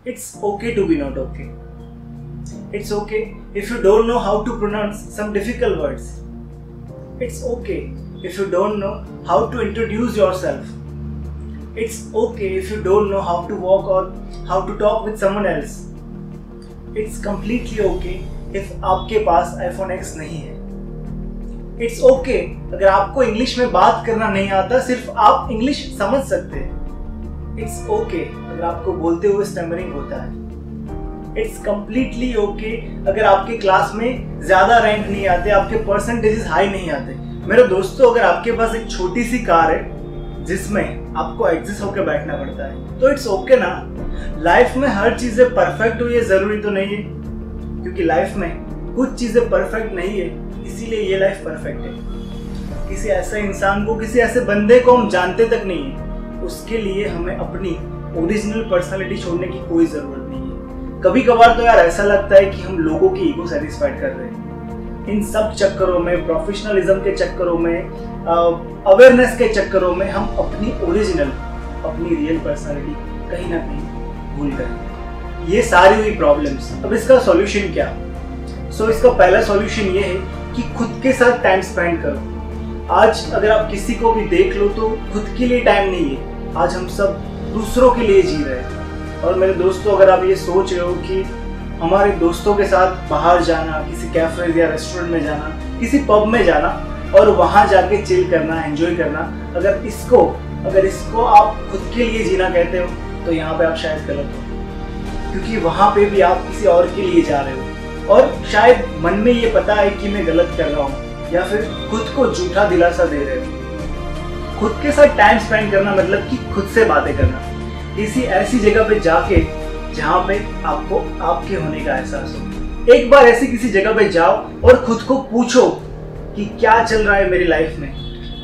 It's okay to be not okay. It's okay if you don't know how to pronounce some difficult words. It's okay if you don't know how to introduce yourself. It's okay if you don't know how to walk or how to talk with someone else. It's completely okay if आपके पास iPhone X नहीं है. It's okay अगर आपको English में बात करना नहीं आता, सिर्फ आप इंग्लिश समझ सकते हैं. It's okay अगर आपको बोलते हुए स्टैमरिंग होता है. It's completely okay अगर आपके क्लास में ज्यादा रैंक नहीं आते, आपके परसेंटेजेस हाई नहीं आते. मेरे दोस्तों, अगर आपके पास एक छोटी सी कार है जिसमें आपको एडजस्ट होकर बैठना पड़ता है, तो इट्स ओके ना. लाइफ में हर चीजें परफेक्ट हो ये जरूरी तो नहीं है, क्योंकि लाइफ में कुछ चीजें परफेक्ट नहीं है, इसीलिए ये लाइफ परफेक्ट है. किसी ऐसे इंसान को, किसी ऐसे बंदे को हम जानते तक नहीं है, उसके लिए हमें अपनी ओरिजिनल पर्सनालिटी छोड़ने की कोई जरूरत नहीं है. कभी कभार तो यार ऐसा लगता है कि हम लोगों की ईगो सेटिस्फाइड कर रहे हैं. इन सब चक्करों में, प्रोफेशनलिज्म के चक्करों में, अवेयरनेस के चक्करों में हम अपनी ओरिजिनल, अपनी रियल पर्सनालिटी कहीं ना कहीं भूल गए. ये सारी हुई प्रॉब्लम्स. अब इसका सॉल्यूशन क्या? इसका पहला सॉल्यूशन ये है कि खुद के साथ टाइम स्पेंड करो. आज अगर आप किसी को भी देख लो तो खुद के लिए टाइम नहीं है. आज हम सब दूसरों के लिए जी रहे हैं. और मेरे दोस्तों, अगर आप ये सोच रहे हो कि हमारे दोस्तों के साथ बाहर जाना, किसी कैफे या रेस्टोरेंट में जाना, किसी पब में जाना और वहाँ जाके चिल करना, एंजॉय करना, अगर इसको आप खुद के लिए जीना कहते हो, तो यहाँ पे आप शायद गलत हो. क्योंकि वहाँ पे भी आप किसी और के लिए जा रहे हो और शायद मन में ये पता है कि मैं गलत कर रहा हूँ, या फिर खुद को झूठा दिलासा दे रहे हो. खुद के साथ टाइम स्पेंड करना मतलब कि खुद से बातें करना, किसी ऐसी जगह पे जाके जहाँ पे आपको आपके होने का एहसास हो. एक बार ऐसी किसी जगह पे जाओ और खुद को पूछो कि क्या चल रहा है मेरी लाइफ में.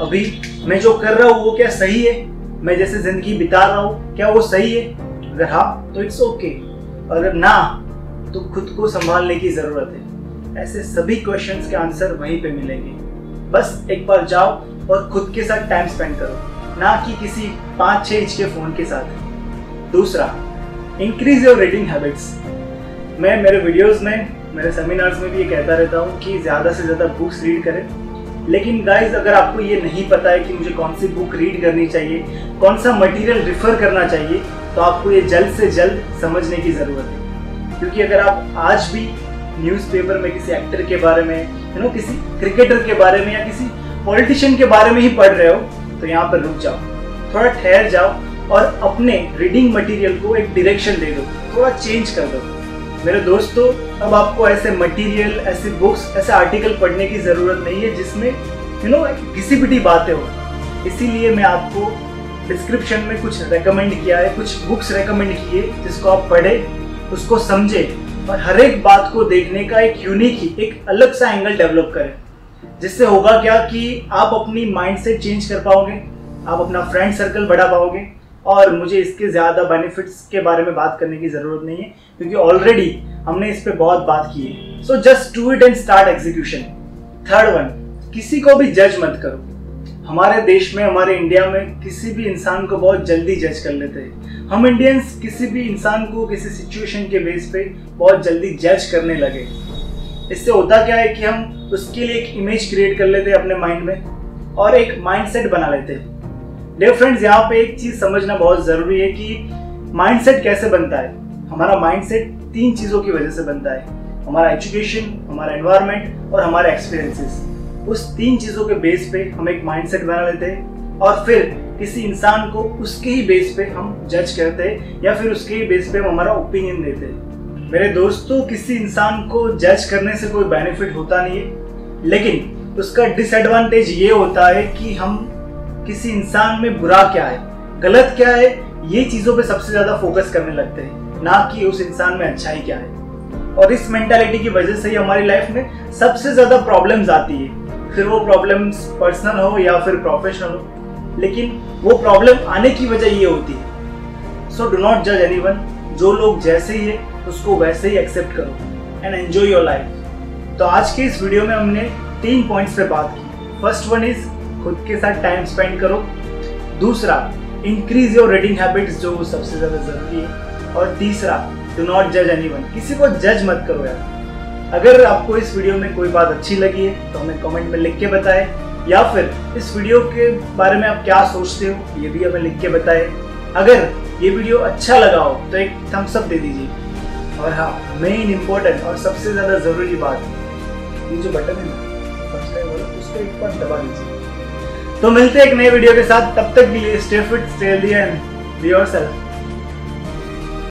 अभी मैं जो कर रहा हूँ वो क्या सही है? मैं जैसे जिंदगी बिता रहा हूँ क्या वो सही है? अगर हाँ तो इट्स ओके, अगर ना तो खुद को संभालने की जरूरत है. ऐसे सभी क्वेश्चंस के आंसर वहीं पे मिलेंगे. बस एक बार जाओ और खुद के साथ टाइम स्पेंड करो, ना कि किसी 5-6 इंच के फोन के साथ. दूसरा, इंक्रीज योर रीडिंग हैबिट्स. मैं मेरे वीडियोस में, मेरे सेमिनार्स में भी ये कहता रहता हूँ कि ज़्यादा से ज़्यादा बुक्स रीड करें. लेकिन गाइज, अगर आपको ये नहीं पता है कि मुझे कौन सी बुक रीड करनी चाहिए, कौन सा मटेरियल रेफर करना चाहिए, तो आपको ये जल्द से जल्द समझने की ज़रूरत है. क्योंकि अगर आप आज भी न्यूज़पेपर में किसी एक्टर के बारे में, किसी क्रिकेटर के बारे में या किसी पॉलिटिशियन के बारे में ही पढ़ रहे हो, तो यहाँ पर रुक जाओ, थोड़ा ठहर जाओ और अपने रीडिंग मटेरियल को एक डायरेक्शन दे दो, थोड़ा चेंज कर दो. मेरे दोस्तों, अब आपको ऐसे मटेरियल, ऐसे बुक्स, ऐसे आर्टिकल पढ़ने की ज़रूरत नहीं है जिसमें घिसी-पिटी बातें हो. इसीलिए मैं आपको डिस्क्रिप्शन में कुछ रेकमेंड किया है, कुछ बुक्स रेकमेंड किए जिसको आप पढ़ें, उसको समझें और हर एक बात को देखने का एक यूनिक ही, एक अलग सा एंगल डेवलप करें. जिससे होगा क्या कि आप अपनी माइंड सेट चेंज कर पाओगे, आप अपना फ्रेंड सर्कल बढ़ा पाओगे. और मुझे इसके ज़्यादा बेनिफिट्स के बारे में बात करने की ज़रूरत नहीं है, क्योंकि ऑलरेडी हमने इस पे बहुत बात की है. So just do it and start execution. Third one, किसी को भी जज मत करो. हमारे देश में, हमारे इंडिया में किसी भी इंसान को बहुत जल्दी जज कर लेते हैं. हम इंडियंस किसी भी इंसान को किसी सिचुएशन के बेस पे बहुत जल्दी जज करने लगे. इससे होता क्या है कि हम उसके लिए एक इमेज क्रिएट कर लेते हैं अपने माइंड में और एक माइंडसेट बना लेते हैं. डियर फ्रेंड्स, यहाँ पे एक चीज समझना बहुत जरूरी है कि माइंडसेट कैसे बनता है. हमारा माइंडसेट 3 चीजों की वजह से बनता है. हमारा एजुकेशन, हमारा एनवायरनमेंट और हमारे एक्सपीरियंसेस. उस 3 चीजों के बेस पे हम एक माइंडसेट बना लेते हैं और फिर किसी इंसान को उसके ही बेस पे हम जज करते हैं या फिर उसके ही बेस पे हम हमारा ओपिनियन देते हैं. मेरे दोस्तों, किसी इंसान को जज करने से कोई बेनिफिट होता नहीं है, लेकिन उसका डिसएडवांटेज ये होता है कि हम किसी इंसान में बुरा क्या है, गलत क्या है, ये चीजों पे सबसे ज्यादा फोकस करने लगते हैं, ना कि उस इंसान में अच्छाई क्या है. और इस मेंटालिटी की वजह से ही हमारी लाइफ में सबसे ज्यादा प्रॉब्लम्स आती है. फिर वो प्रॉब्लम्स पर्सनल हो या फिर प्रोफेशनल हो, लेकिन वो प्रॉब्लम आने की वजह ये होती है. सो डू नॉट जज एनीवन. जो लोग जैसे ही है उसको वैसे ही एक्सेप्ट करो एंड एंजॉय योर लाइफ. तो आज के इस वीडियो में हमने 3 पॉइंट्स पे बात की. फर्स्ट वन इज खुद के साथ टाइम स्पेंड करो. दूसरा, इंक्रीज योर रीडिंग हैबिट्स, जो सबसे ज्यादा जरूरी है. और तीसरा, डू नॉट जज एनीवन। किसी को जज मत करो यार। अगर आपको इस वीडियो में कोई बात अच्छी लगी है तो हमें कमेंट में लिख के बताएं, या फिर इस वीडियो के बारे में आप क्या सोचते हो ये भी हमें लिख के बताएं। अगर ये वीडियो अच्छा लगा हो तो एक थम्स अप दे दीजिए। और हाँ, मेन इम्पोर्टेंट और सबसे ज़्यादा ज़रूरी बात, ये जो बटन है ना सब्सक्राइब वाला, उसको एक बार दबा दीजिए। तो मिलते हैं एक नए वीडियो के साथ, तब तक के लिए stay fit, stay healthy and be yourself.